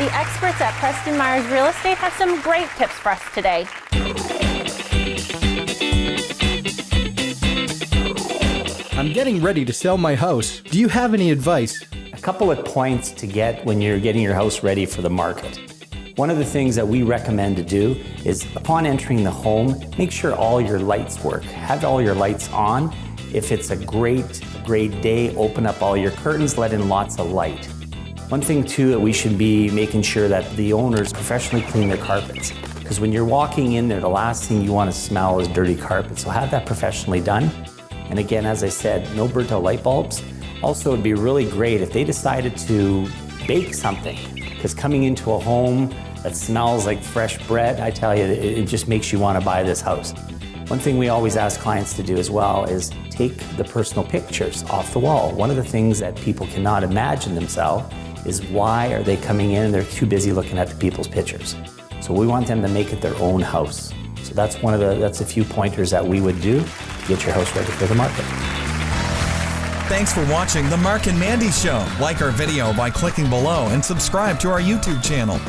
The experts at Preston Myre Real Estate have some great tips for us today. I'm getting ready to sell my house. Do you have any advice? A couple of points to get when you're getting your house ready for the market. One of the things that we recommend to do is upon entering the home, make sure all your lights work. Have all your lights on. If it's a great day, open up all your curtains, let in lots of light. One thing too that we should be making sure that the owners professionally clean their carpets. Because when you're walking in there, the last thing you want to smell is dirty carpet. So have that professionally done. And again, as I said, no burnt out light bulbs. Also, it'd be really great if they decided to bake something. Because coming into a home that smells like fresh bread, I tell you, it just makes you want to buy this house. One thing we always ask clients to do as well is take the personal pictures off the wall. One of the things that people cannot imagine themselves is why are they coming in and they're too busy looking at the people's pictures. So we want them to make it their own house. So that's a few pointers that we would do to get your house ready for the market. Thanks for watching The Marc and Mandy Show. Like our video by clicking below and subscribe to our YouTube channel.